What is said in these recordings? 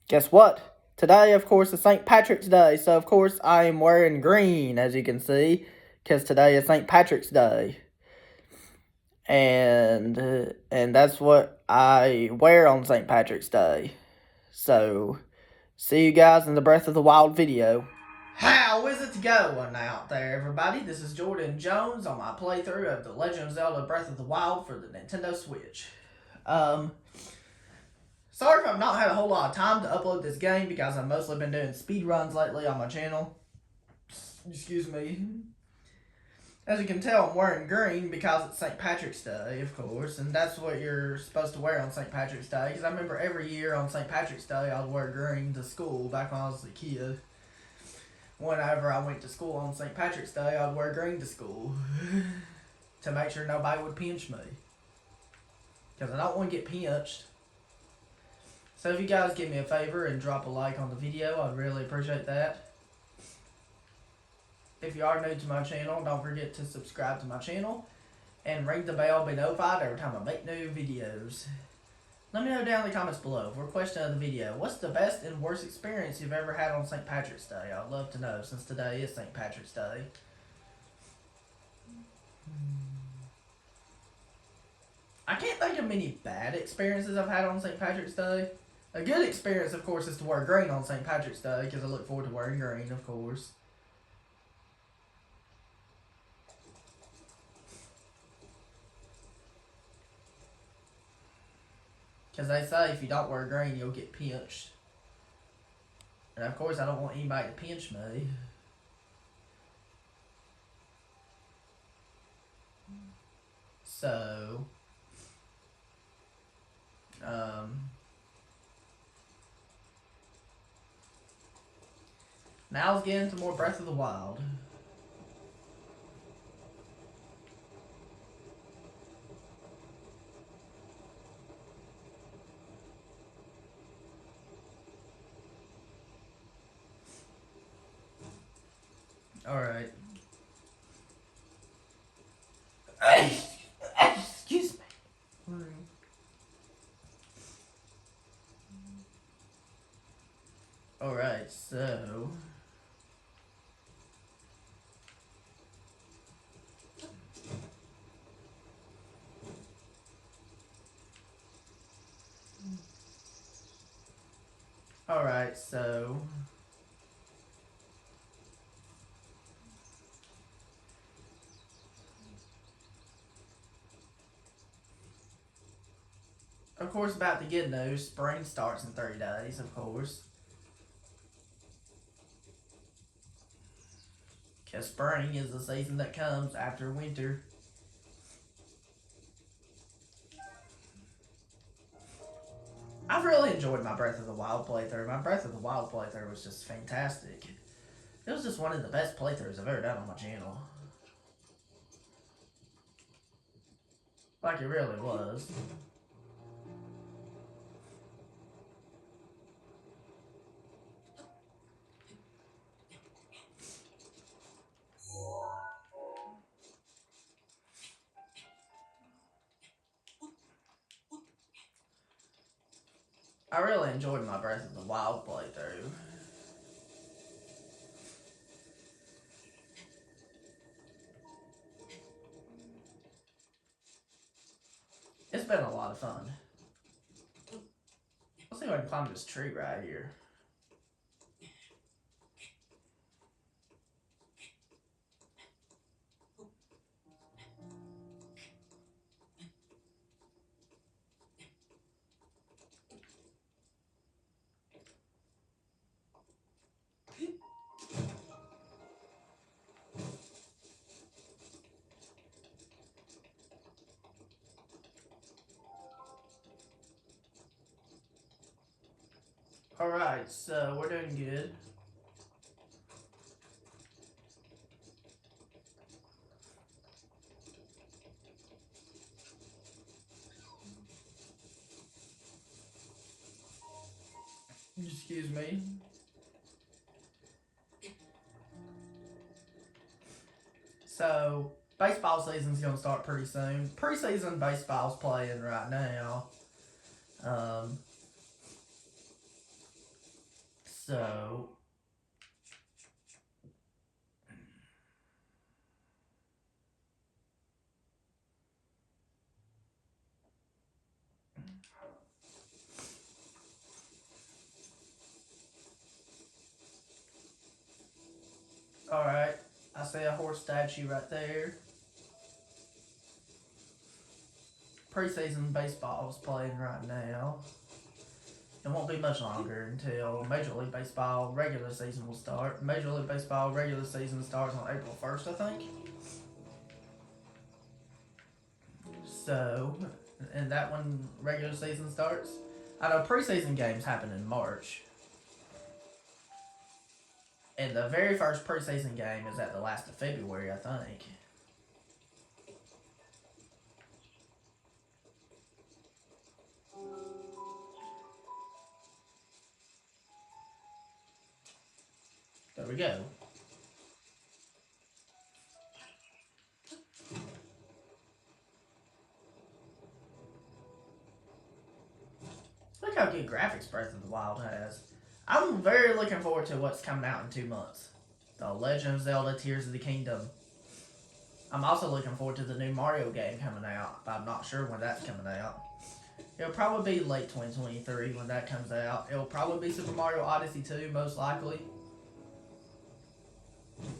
Guess what? Today, of course, is St. Patrick's Day, so of course I am wearing green, as you can see, because today is St. Patrick's Day. And that's what I wear on St. Patrick's Day. So, see you guys in the Breath of the Wild video. How is it going out there, everybody? This is Jordan Jones on my playthrough of The Legend of Zelda Breath of the Wild for the Nintendo Switch. Sorry if I've not had a whole lot of time to upload this game because I've mostly been doing speedruns lately on my channel. Excuse me. As you can tell, I'm wearing green because it's St. Patrick's Day, of course, and that's what you're supposed to wear on St. Patrick's Day. Because I remember every year on St. Patrick's Day, I would wear green to school back when I was a kid. Whenever I went to school on St. Patrick's Day, I'd wear green to school to make sure nobody would pinch me. Because I don't want to get pinched. So if you guys give me a favor and drop a like on the video, I'd really appreciate that. If you are new to my channel, don't forget to subscribe to my channel and ring the bell to be notified every time I make new videos. Let me know down in the comments below for a question of the video. What's the best and worst experience you've ever had on St. Patrick's Day? I'd love to know since today is St. Patrick's Day. I can't think of many bad experiences I've had on St. Patrick's Day. A good experience, of course, is to wear green on St. Patrick's Day because I look forward to wearing green, of course. Because they say if you don't wear green, you'll get pinched. And of course, I don't want anybody to pinch me. So, now let's get into more Breath of the Wild. Alright. Excuse me. Alright, so... Alright, so... Of course, about the good news, spring starts in 30 days, of course. Because spring is the season that comes after winter. I've really enjoyed my Breath of the Wild playthrough. My Breath of the Wild playthrough was just fantastic. It was just one of the best playthroughs I've ever done on my channel. Like it really was. I really enjoyed my Breath of the Wild playthrough. It's been a lot of fun. Let's see if I can climb this tree right here. Alright, so we're doing good. Excuse me. So, baseball season's going to start pretty soon. Preseason baseball's playing right now. So, alright, I see a horse statue right there. Preseason baseball is playing right now. It won't be much longer until Major League Baseball regular season will start. Major League Baseball regular season starts on April 1st, I think. So, and that when regular season starts. I know preseason games happen in March. And the very first preseason game is at the last of February, I think. There we go. Look how good graphics Breath of the Wild has. I'm very looking forward to what's coming out in 2 months. The Legend of Zelda Tears of the Kingdom. I'm also looking forward to the new Mario game coming out, but I'm not sure when that's coming out. It'll probably be late 2023 when that comes out. It'll probably be Super Mario Odyssey 2, most likely.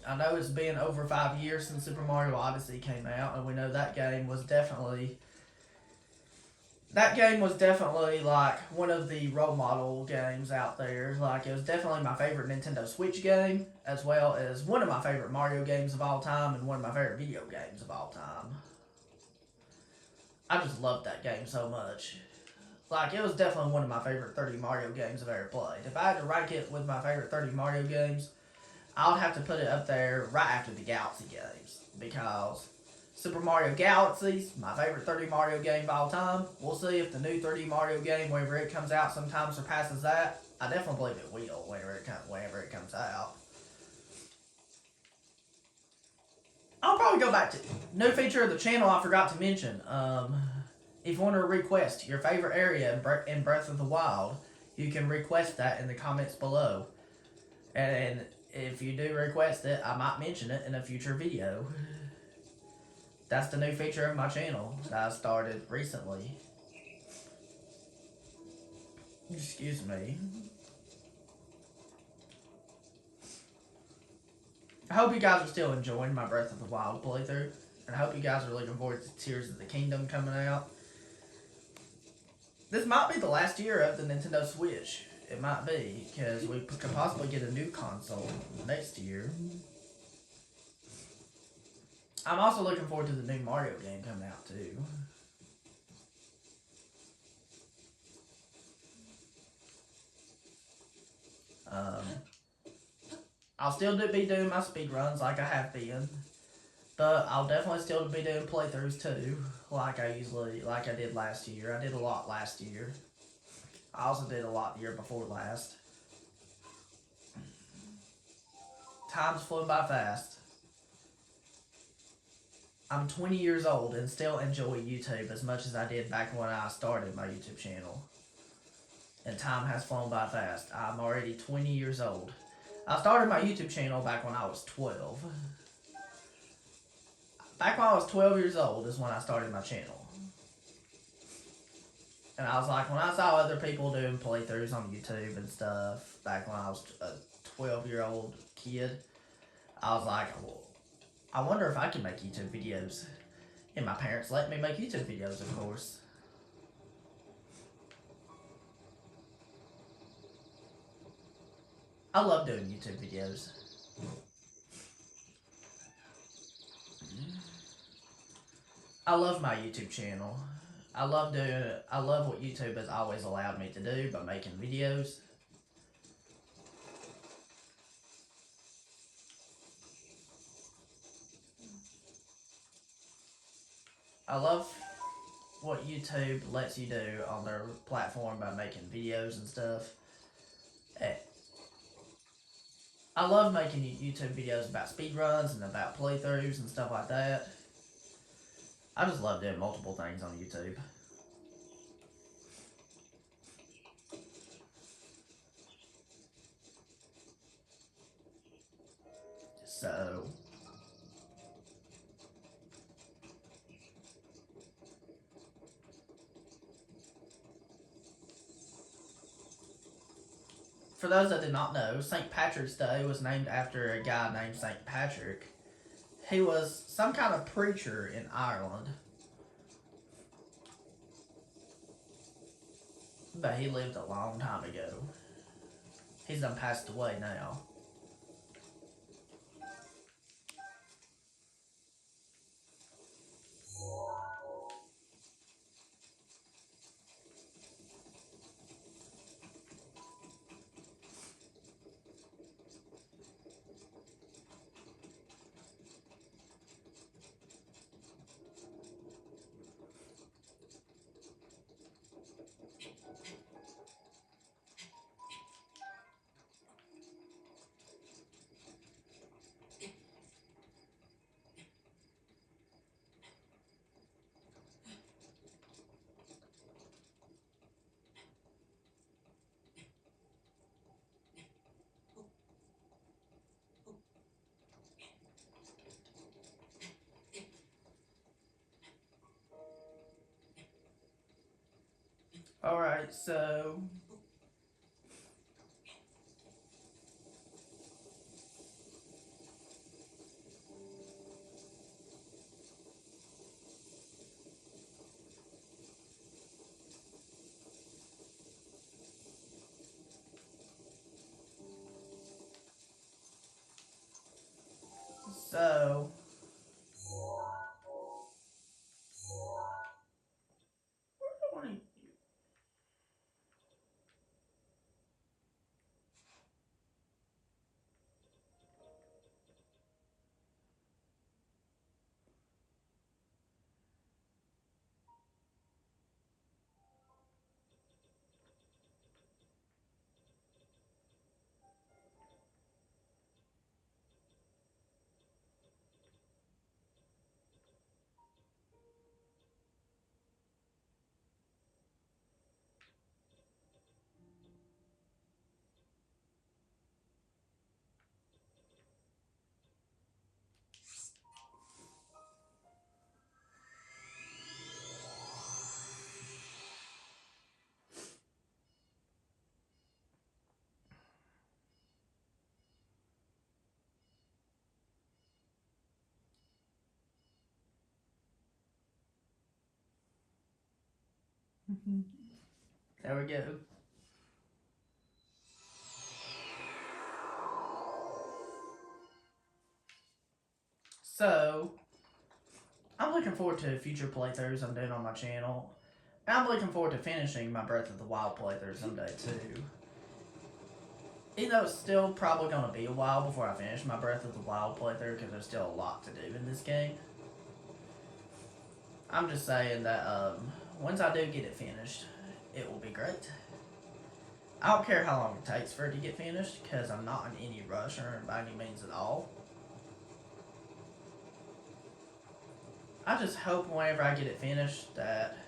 I know it's been over 5 years since Super Mario Odyssey came out, and we know that game was definitely like one of the role model games out there. Like, it was definitely my favorite Nintendo Switch game, as well as one of my favorite Mario games of all time and one of my favorite video games of all time. I just loved that game so much. Like, it was definitely one of my favorite 30 Mario games I've ever played. If I had to rank it with my favorite 30 Mario games, I would have to put it up there right after the Galaxy games, because Super Mario Galaxy's my favorite 3D Mario game of all time. We'll see if the new 3D Mario game, whenever it comes out, sometime surpasses that. I definitely believe it will whenever it comes out. I'll probably go back to new feature of the channel I forgot to mention. If you want to request your favorite area in Breath of the Wild, you can request that in the comments below. And if you do request it, I might mention it in a future video. That's the new feature of my channel that I started recently. Excuse me. I hope you guys are still enjoying my Breath of the Wild playthrough. And I hope you guys are looking forward to Tears of the Kingdom coming out. This might be the last year of the Nintendo Switch. It might be, because we could possibly get a new console next year. I'm also looking forward to the new Mario game coming out, too. I'll still be doing my speedruns like I have been. But I'll definitely still be doing playthroughs, too. Like I did last year. I did a lot last year. I also did a lot the year before last. Time's flown by fast. I'm 20 years old and still enjoy YouTube as much as I did back when I started my YouTube channel. And time has flown by fast. I'm already 20 years old. I started my YouTube channel back when I was 12. Back when I was 12 years old is when I started my channel. And I was like, when I saw other people doing playthroughs on YouTube and stuff, back when I was a 12-year-old kid, I was like, well, I wonder if I can make YouTube videos. And my parents let me make YouTube videos, of course. I love doing YouTube videos. I love my YouTube channel. I love what YouTube has always allowed me to do by making videos. I love what YouTube lets you do on their platform by making videos and stuff. I love making YouTube videos about speedruns and about playthroughs and stuff like that. I just love doing multiple things on YouTube. So for those that did not know, St. Patrick's Day was named after a guy named St. Patrick. He was some kind of preacher in Ireland, but he lived a long time ago. He's done passed away now. Alright, so so there we go. So I'm looking forward to future playthroughs I'm doing on my channel. And I'm looking forward to finishing my Breath of the Wild playthrough someday too. Even though it's still probably going to be a while before I finish my Breath of the Wild playthrough because there's still a lot to do in this game. I'm just saying that once I do get it finished, it will be great. I don't care how long it takes for it to get finished because I'm not in any rush or by any means at all. I just hope whenever I get it finished that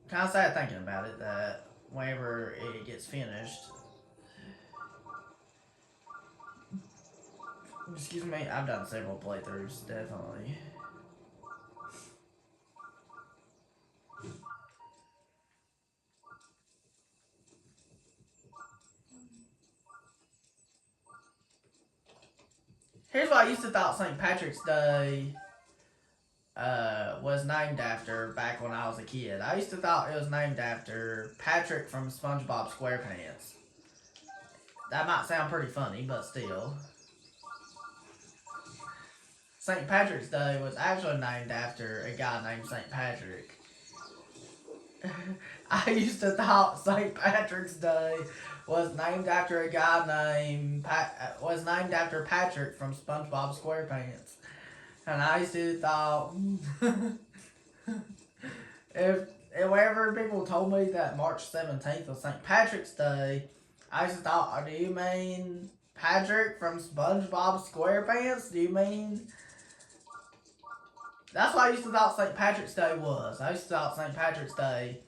kind of sad thinking about it that whenever it gets finished, excuse me, I've done several playthroughs, definitely. Here's what I used to thought St. Patrick's Day was named after back when I was a kid. I used to thought it was named after Patrick from SpongeBob SquarePants. That might sound pretty funny, but still. St. Patrick's Day was actually named after a guy named St. Patrick. I used to thought St. Patrick's Day was named after a guy named was named after Patrick from SpongeBob SquarePants, and I used to thought if whenever people told me that March 17th was St. Patrick's Day, I just thought, do you mean Patrick from SpongeBob SquarePants? Do you mean... That's what I used to thought St. Patrick's Day was. I used to thought St. Patrick's Day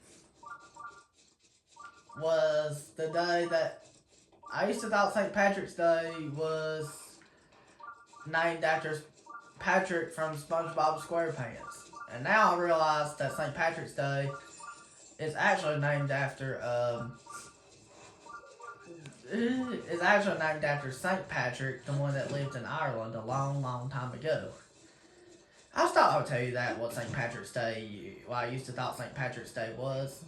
was the day that I used to thought St. Patrick's Day was named after Patrick from SpongeBob SquarePants. And now I realize that St. Patrick's Day is actually named after St. Patrick, the one that lived in Ireland a long, long time ago. I just thought I would tell you that what St. Patrick's Day, what I used to thought St. Patrick's Day was.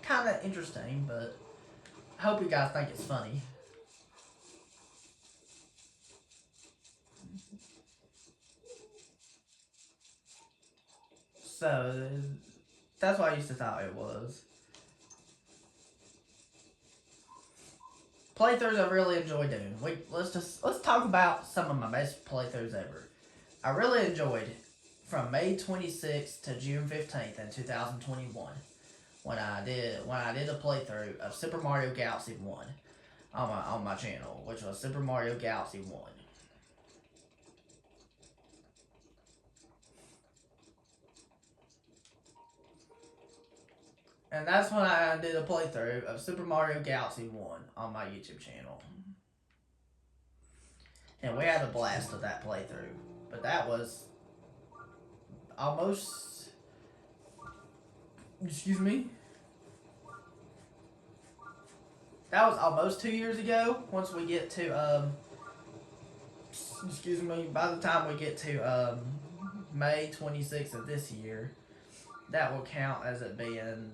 Kind of interesting, but I hope you guys think it's funny. So that's what I used to thought it was. Playthroughs I really enjoy doing. Let's talk about some of my best playthroughs ever. I really enjoyed from May 26th to June 15th in 2021 when I did a playthrough of Super Mario Galaxy 1 on my channel, which was Super Mario Galaxy 1. And that's when I did a playthrough of Super Mario Galaxy 1 on my YouTube channel. And we had a blast with that playthrough. But that was almost... Excuse me? That was almost 2 years ago. Once we get to, excuse me, by the time we get to, May 26th of this year, that will count as it being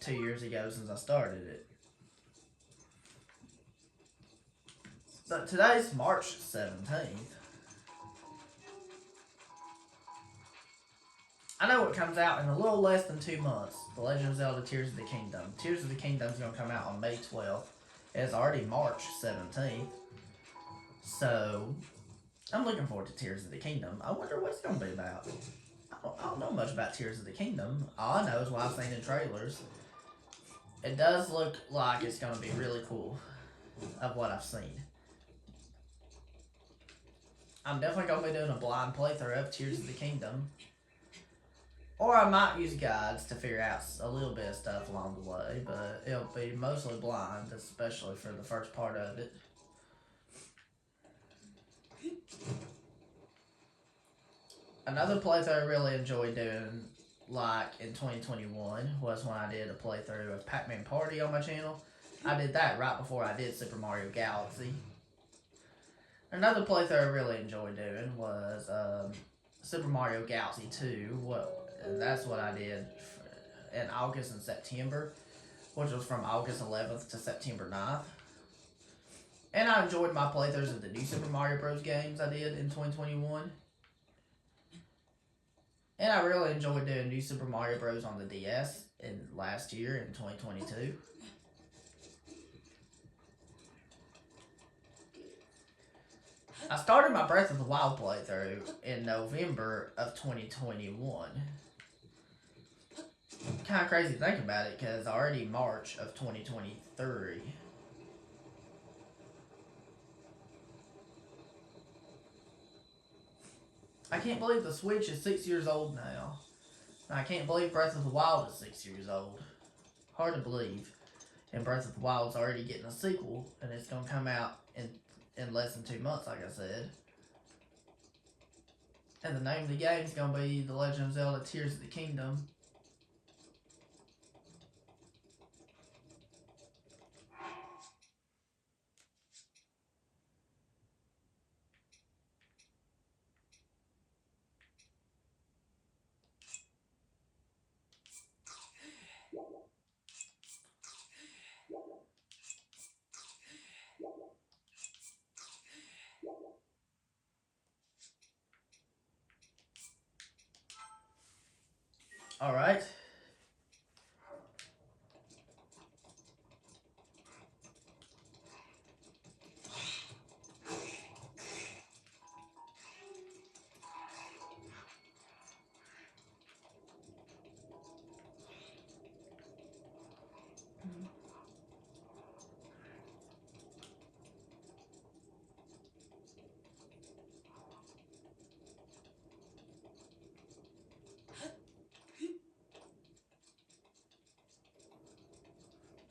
2 years ago since I started it. So today's March 17th. I know it comes out in a little less than 2 months. The Legend of Zelda Tears of the Kingdom. Tears of the Kingdom is going to come out on May 12th. It's already March 17th. So, I'm looking forward to Tears of the Kingdom. I wonder what it's going to be about. I don't know much about Tears of the Kingdom. All I know is what I've seen in trailers. It does look like it's going to be really cool of what I've seen. I'm definitely going to be doing a blind playthrough of Tears of the Kingdom. Or I might use guides to figure out a little bit of stuff along the way, but it'll be mostly blind, especially for the first part of it. Another playthrough I really enjoyed doing, like in 2021, was when I did a playthrough of Pac-Man Party on my channel. I did that right before I did Super Mario Galaxy. Another playthrough I really enjoyed doing was Super Mario Galaxy 2. That's what I did in August and September, which was from August 11th to September 9th. And I enjoyed my playthroughs of the new Super Mario Bros. Games I did in 2021. And I really enjoyed doing New Super Mario Bros. On the DS last year in 2022. I started my Breath of the Wild playthrough in November of 2021. Kind of crazy to think about it, because already March of 2023. I can't believe the Switch is 6 years old now. I can't believe Breath of the Wild is 6 years old. Hard to believe. And Breath of the Wild's already getting a sequel, and it's going to come out in less than 2 months, like I said. And the name of the game is going to be The Legend of Zelda Tears of the Kingdom. Alright.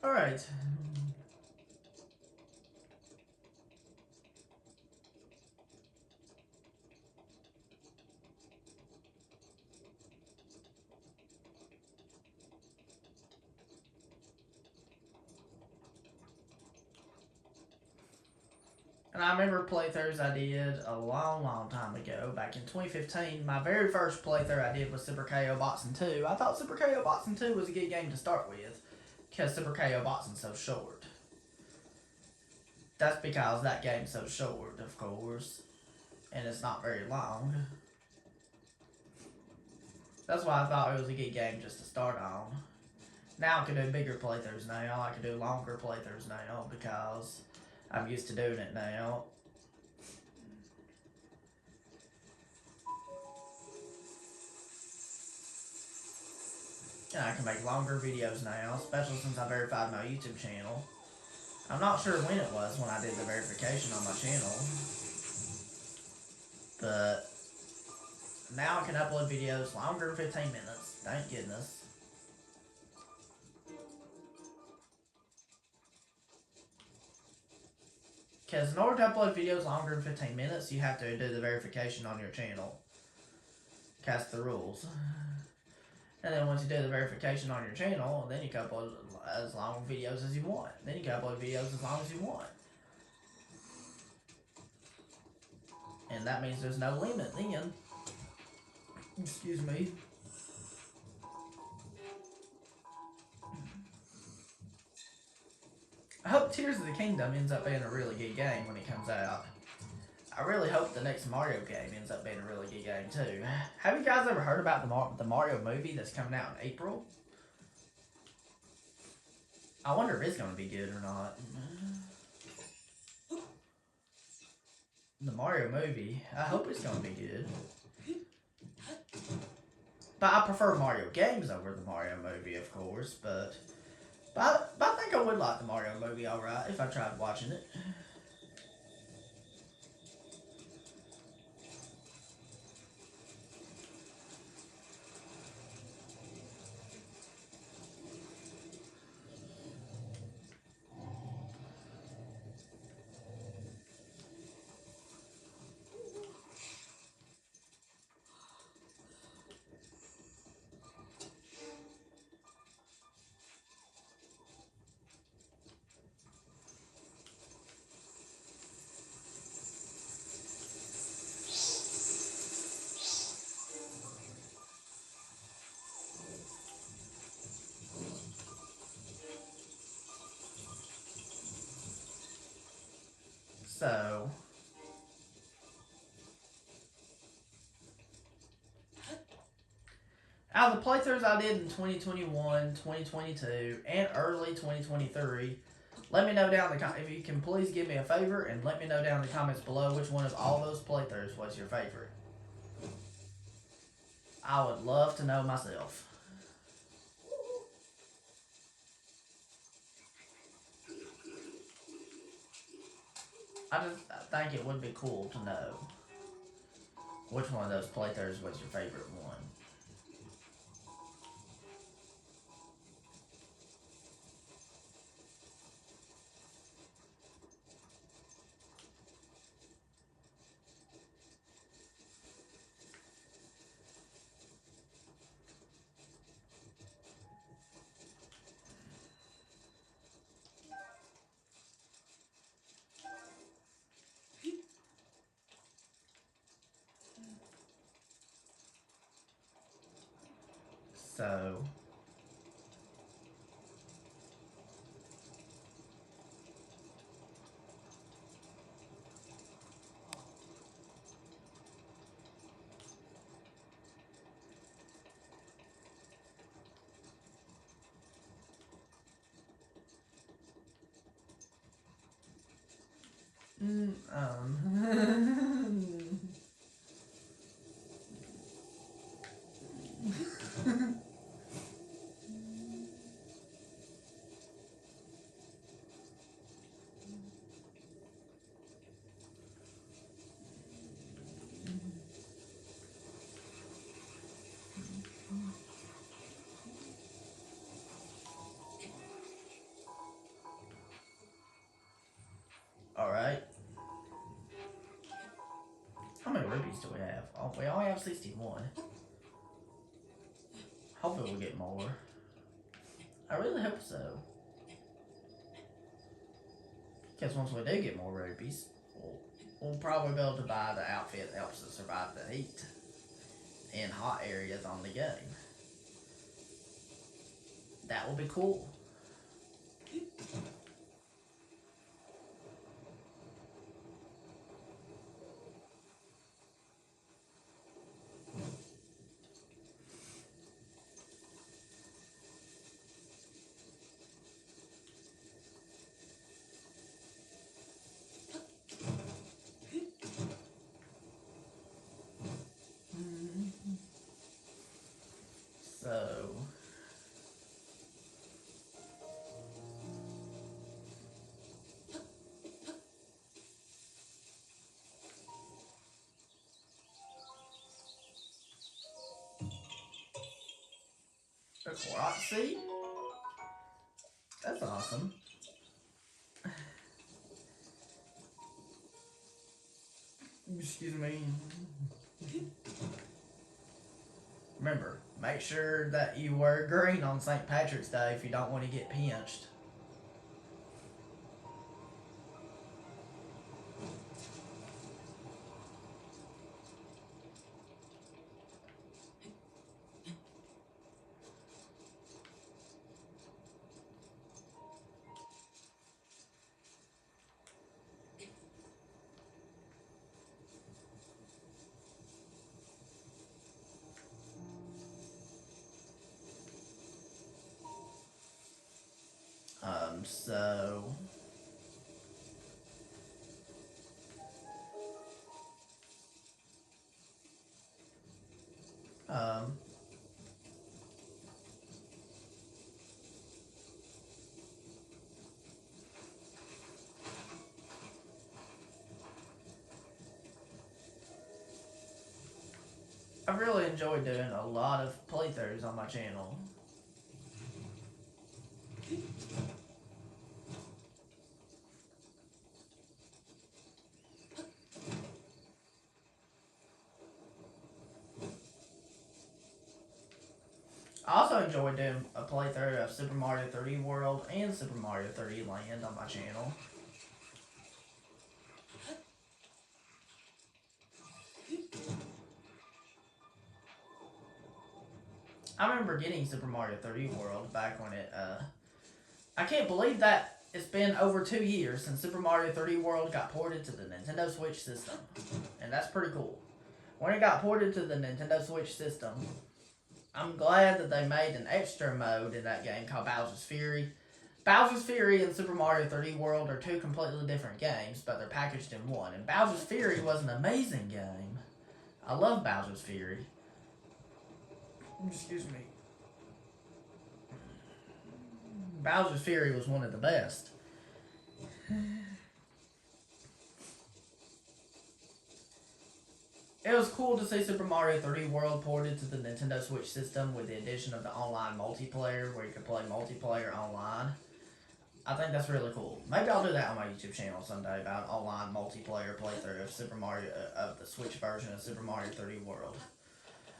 Alright. And I remember playthroughs I did a long time ago, back in 2015. My very first playthrough I did was Super KO Boxing 2. I thought Super KO Boxing 2 was a good game to start with, because Super KO Boxing's so short. That's because that game's so short, of course, and it's not very long. That's why I thought it was a good game just to start on. Now I can do bigger playthroughs now. I can do longer playthroughs now because I'm used to doing it now. And I can make longer videos now, especially since I verified my YouTube channel. I'm not sure when it was when I did the verification on my channel, but now I can upload videos longer than 15 minutes. Thank goodness. Because in order to upload videos longer than 15 minutes, you have to do the verification on your channel. That's the rules. And then once you do the verification on your channel, then you can upload as long videos as you want. Then you can upload videos as long as you want. And that means there's no limit then. Excuse me. I hope Tears of the Kingdom ends up being a really good game when it comes out. I really hope the next Mario game ends up being a really good game too. Have you guys ever heard about the Mario movie that's coming out in April? I wonder if it's going to be good or not. The Mario movie, I hope it's going to be good. But I prefer Mario games over the Mario movie, of course. But I think I would like the Mario movie alright if I tried watching it. So, out of the playthroughs I did in 2021, 2022, and early 2023, let me know down in the if you can please give me a favor and let me know down in the comments below which one of all those playthroughs was your favorite. I would love to know myself. I think it would be cool to know which one of those playthroughs was your favorite one. So, have 61. Hopefully we'll get more. I really hope so. Because once we do get more rupees, we'll probably be able to buy the outfit that helps us survive the heat in hot areas on the game. That will be cool. So, a Korok seed? That's awesome. Excuse me. Remember, make sure that you wear green on St. Patrick's Day if you don't want to get pinched. So um I've really enjoyed doing a lot of playthroughs on my channel. I also enjoyed doing a playthrough of Super Mario 3D World and Super Mario 3D Land on my channel. I remember getting Super Mario 3D World back when it, I can't believe that it's been over 2 years since Super Mario 3D World got ported to the Nintendo Switch system. And that's pretty cool. When it got ported to the Nintendo Switch system, I'm glad that they made an extra mode in that game called Bowser's Fury. Bowser's Fury and Super Mario 3D World are two completely different games, but they're packaged in one. And Bowser's Fury was an amazing game. I love Bowser's Fury. Excuse me. Bowser's Fury was one of the best. It was cool to see Super Mario 3D World ported to the Nintendo Switch system with the addition of the online multiplayer where you could play multiplayer online. I think that's really cool. Maybe I'll do that on my YouTube channel someday about an online multiplayer playthrough of Super Mario, of the Switch version of Super Mario 3D World.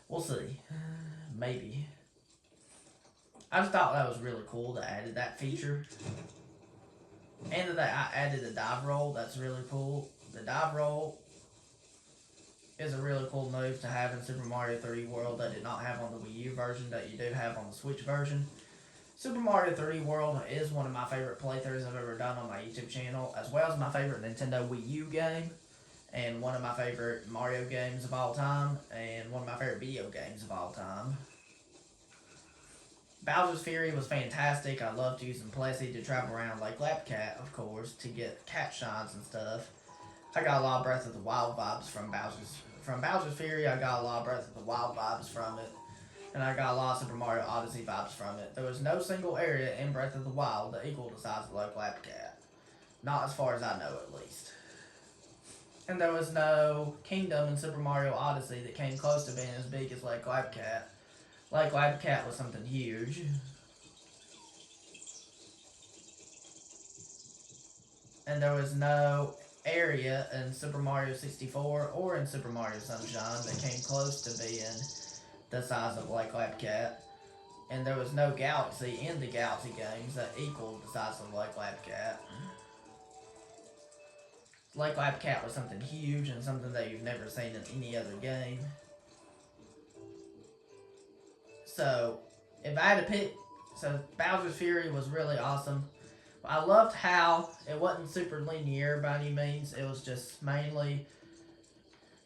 We'll see. Maybe. I just thought that was really cool that I added that feature. And that I added the dive roll. That's really cool. The dive roll is a really cool move to have in Super Mario 3D World that I did not have on the Wii U version that you do have on the Switch version. Super Mario 3D World is one of my favorite playthroughs I've ever done on my YouTube channel, as well as my favorite Nintendo Wii U game, and one of my favorite Mario games of all time, and one of my favorite video games of all time. Bowser's Fury was fantastic. I loved using Plessy to travel around Lake Lapcat, of course, to get cat shines and stuff. I got a lot of Breath of the Wild vibes from Bowser's Fury. I got a lot of Breath of the Wild vibes from it. And I got a lot of Super Mario Odyssey vibes from it. There was no single area in Breath of the Wild that equaled the size of Lake Lapcat. Not as far as I know, at least. And there was no kingdom in Super Mario Odyssey that came close to being as big as Lake Lapcat. Lake Lapcat was something huge. And there was no area in Super Mario 64 or in Super Mario Sunshine that came close to being the size of Lake Lapcat. And there was no galaxy in the Galaxy games that equaled the size of Lake Lapcat. Lake Lapcat was something huge and something that you've never seen in any other game. So, if I had to pick, so Bowser's Fury was really awesome. I loved how it wasn't super linear by any means. It was just mainly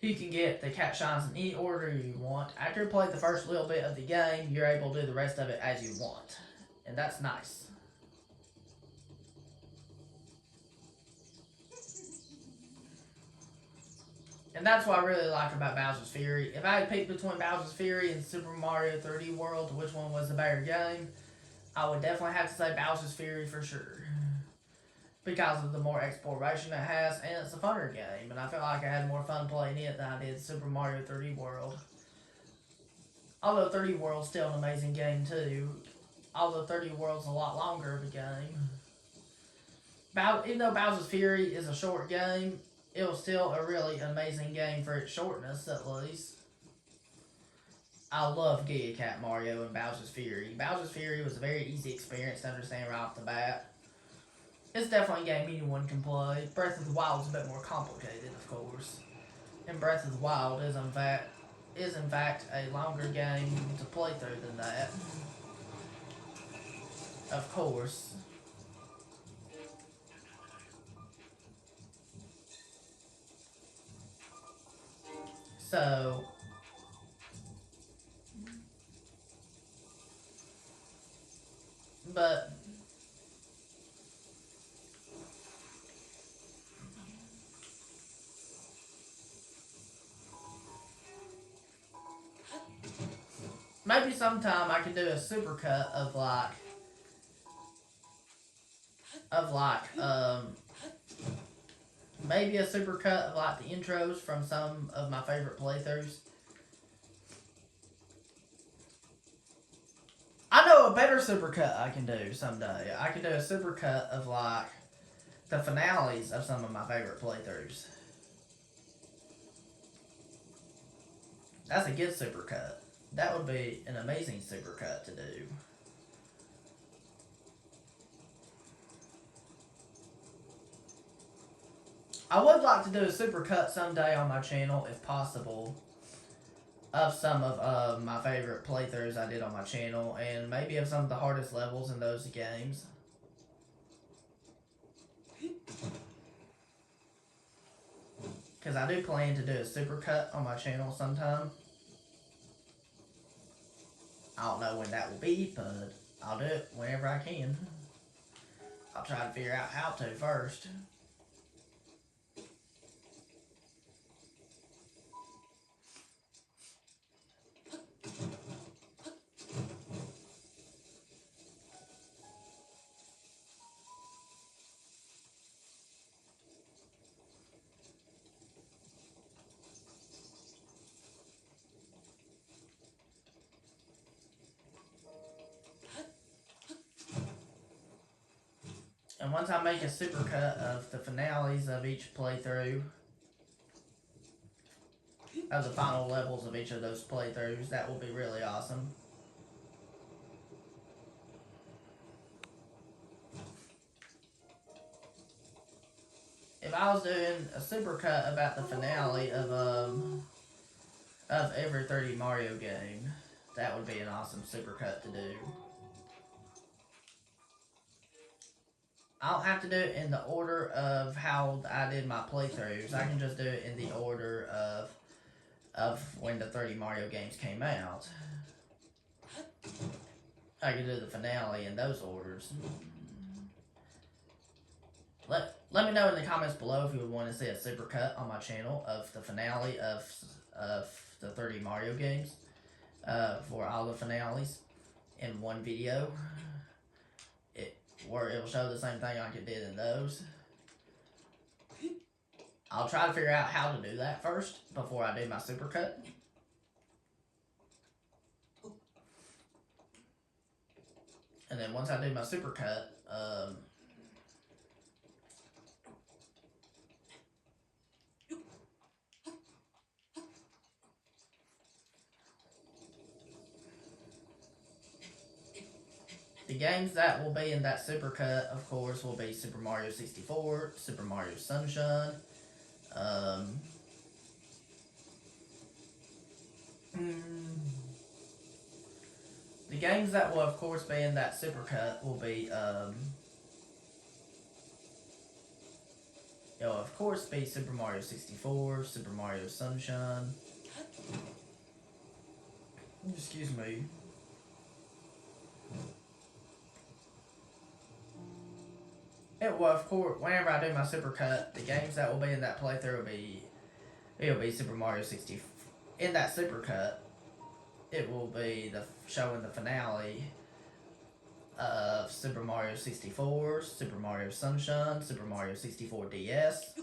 you can get the cat shines in any order you want. After you play the first little bit of the game, you're able to do the rest of it as you want. And that's nice. And that's what I really like about Bowser's Fury. If I had picked between Bowser's Fury and Super Mario 3D World, which one was the better game, I would definitely have to say Bowser's Fury for sure. Because of the more exploration it has, and it's a funner game. And I feel like I had more fun playing it than I did Super Mario 3D World. Although 3D World's still an amazing game too. Although 3D World's a lot longer of a game. Even though Bowser's Fury is a short game, it was still a really amazing game for its shortness, at least. I love Giga Cat Mario and Bowser's Fury. Bowser's Fury was a very easy experience to understand right off the bat. It's definitely a game anyone can play. Breath of the Wild is a bit more complicated, of course. And Breath of the Wild is in fact a longer game to play through than that. Of course. So, but maybe sometime I could do a supercut of maybe a supercut of the intros from some of my favorite playthroughs. I know a better supercut I can do someday. I can do a supercut of the finales of some of my favorite playthroughs. That's a good supercut. That would be an amazing supercut to do. I would like to do a supercut someday on my channel, if possible, of some of my favorite playthroughs I did on my channel, and maybe of some of the hardest levels in those games. Because I do plan to do a supercut on my channel sometime. I don't know when that will be, but I'll do it whenever I can. I'll try to figure out how to first. And once I make a supercut of the finales of each playthrough, of the final levels of each of those playthroughs, that will be really awesome. If I was doing a supercut about the finale of every 3D Mario game, that would be an awesome supercut to do. I don't have to do it in the order of how I did my playthroughs. I can just do it in the order of when the 3D Mario games came out. I can do the finale in those orders. Let me know in the comments below if you would want to see a supercut on my channel of the finale of the 3D Mario games, for all the finales in one video. Where it will show the same thing like it did in those. I'll try to figure out how to do that first before I do my supercut. And then once I do my supercut, games that will be in that supercut, of course, will be Super Mario 64, Super Mario Sunshine, um, the games that will, of course, be in that supercut will be, it'll, of course, be Super Mario 64, Super Mario Sunshine. Excuse me. It will, of course, whenever I do my supercut, the games that will be in that playthrough it'll be Super Mario 60. In that supercut, it will be showing the finale of Super Mario 64, Super Mario Sunshine, Super Mario 64 DS,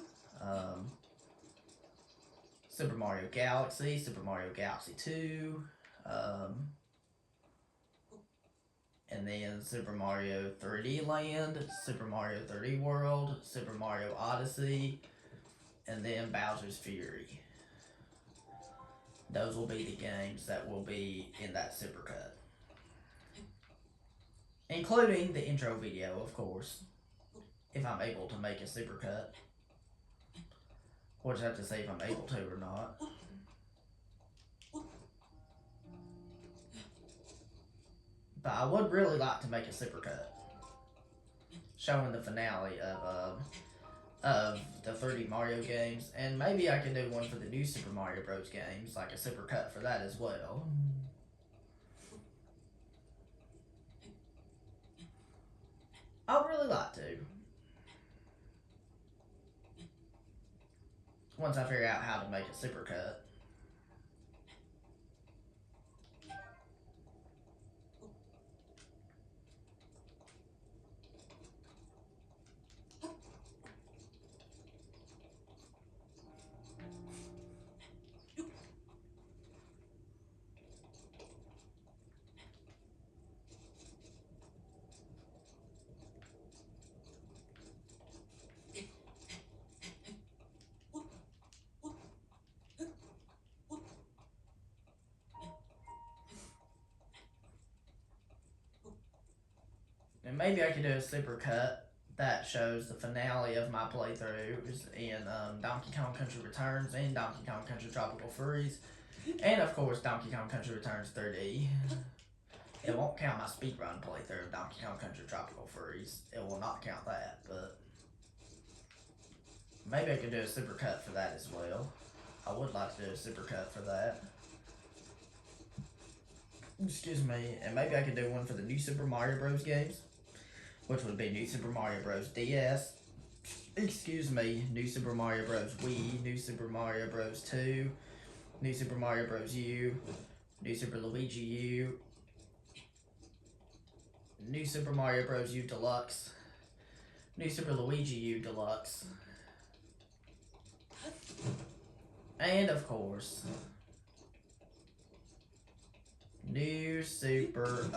Super Mario Galaxy, Super Mario Galaxy 2, and then Super Mario 3D Land, Super Mario 3D World, Super Mario Odyssey, and then Bowser's Fury. Those will be the games that will be in that supercut. Including the intro video, of course. If I'm able to make a supercut. We'll just have to see if I'm able to or not. But I would really like to make a supercut showing the finale of the 3D Mario games, and maybe I can do one for the new Super Mario Bros. Games, like a supercut for that as well. I'd really like to. Once I figure out how to make a supercut. And maybe I could do a supercut that shows the finale of my playthroughs in Donkey Kong Country Returns and Donkey Kong Country Tropical Freeze. And of course, Donkey Kong Country Returns 3D. It won't count my speedrun playthrough of Donkey Kong Country Tropical Freeze. It will not count that, but maybe I could do a supercut for that as well. I would like to do a supercut for that. Excuse me. And maybe I could do one for the new Super Mario Bros. Games, which would be New Super Mario Bros. DS. Excuse me. New Super Mario Bros. Wii. New Super Mario Bros. 2. New Super Mario Bros. U. New Super Luigi U. New Super Mario Bros. U Deluxe. New Super Luigi U Deluxe. And of course, New Super,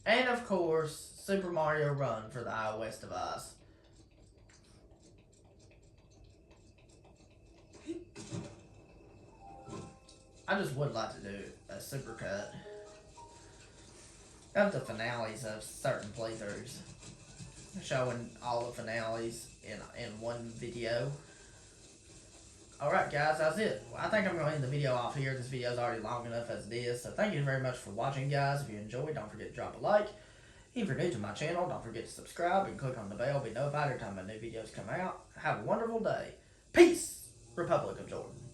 and of course, Super Mario Run for the iOS device. I just would like to do a supercut of the finales of certain playthroughs, showing all the finales in one video. Alright guys, that's it. I think I'm going to end the video off here. This video is already long enough as it is. So thank you very much for watching, guys. If you enjoyed, don't forget to drop a like. If you're new to my channel, don't forget to subscribe and click on the bell. Be notified every time my new videos come out. Have a wonderful day. Peace, Republic of Jordan.